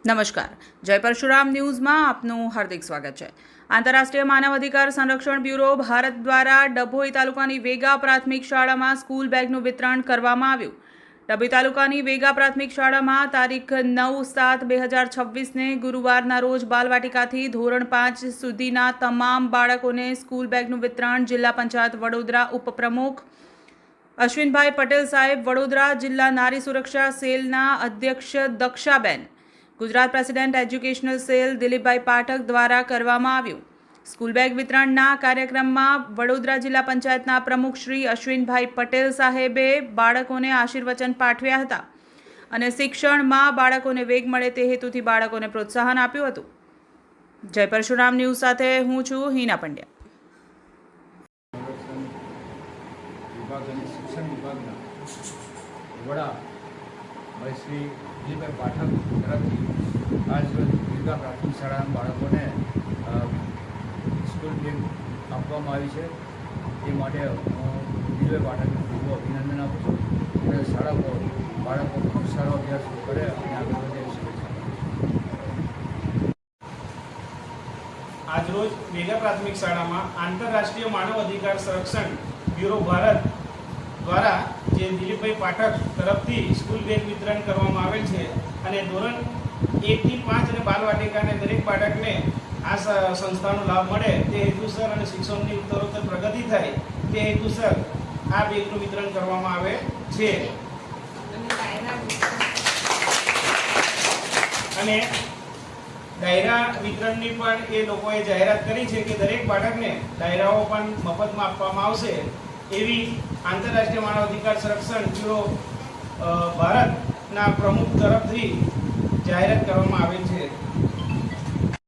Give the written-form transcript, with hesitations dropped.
નમસ્કાર, જય પરશુરામ ન્યૂઝમાં આપનું હાર્દિક સ્વાગત છે। આંતરરાષ્ટ્રીય માનવ અધિકાર સંરક્ષણ બ્યુરો ભારત દ્વારા ડભોઈ તાલુકાની વેગા પ્રાથમિક શાળામાં સ્કૂલ બેગનું વિતરણ કરવામાં આવ્યું। ડભોઈ તાલુકાની વેગા પ્રાથમિક શાળામાં તારીખ 9/7/2026ને ગુરુવારના રોજ બાલવાટિકાથી ધોરણ 5 સુધીના તમામ બાળકોને સ્કૂલ બેગનું વિતરણ જિલ્લા પંચાયત વડોદરા ઉપપ્રમુખ અશ્વિનભાઈ પટેલ સાહેબ, વડોદરા જિલ્લા નારી સુરક્ષા સેલના અધ્યક્ષ દક્ષાબેન, ગુજરાત પ્રેસિડેન્ટ એજ્યુકેશનલ સેલ દિલીપભાઈ પાઠક દ્વારા કરવામાં આવ્યું। સ્કૂલ બેગ વિતરણના કાર્યક્રમમાં વડોદરા જિલ્લા પંચાયતના પ્રમુખ શ્રી અશ્વિનભાઈ પટેલ સાહેબે બાળકોને આશીર્વચન પાઠવ્યા હતા અને શિક્ષણમાં બાળકોને વેગ મળે તે હેતુથી બાળકોને પ્રોત્સાહન આપ્યું હતું। જય પરશુરામ ન્યૂઝ સાથે હું છું હિના પંડ્યા। શિક્ષણ વિભાગના વડા ભાઈ શ્રી દિલીપભાઈ પાઠક તરફથી આજ રોજ વેગા પ્રાથમિક શાળાના બાળકોને સ્કૂલ બેગ આપવામાં આવી છે। એ માટે હું દિલીપભાઈ પાઠકને ખૂબ અભિનંદન આપું છું અને શાળાઓ બાળકો ખૂબ સારો અભ્યાસ કરે અને આગળ વધે એવી શુભેચ્છા આપું છું। આજરોજ વેગા પ્રાથમિક શાળામાં આંતરરાષ્ટ્રીય માનવ અધિકાર સંરક્ષણ બ્યુરો ભારત દ્વારા જે દિલીપભાઈ પાઠક તરફથી સ્કૂલ બેગ વિતરણ કરવામાં આવેલ છે અને ધોરણ 1 થી 5 અને બાલવાટિકાને દરેક બાળકને આ સંસ્થાનો લાભ મળે તે હેતુસર અને શિક્ષણની ઉત્તરોત્તર પ્રગતિ થાય તે હેતુસર આ બેગનું વિતરણ કરવામાં આવે છે અને ડાયરા વિતરણની પણ એ લોકોએ જાહેરાત કરી છે કે દરેક બાળકને ડાયરાઓ પણ મફતમાં આપવામાં આવશે એવી આંતરરાષ્ટ્રીય માનવ અધિકાર સંરક્ષણ બ્યુરો ભારતના પ્રમુખ તરફથી જાહેરાત કરવામાં આવેલ છે।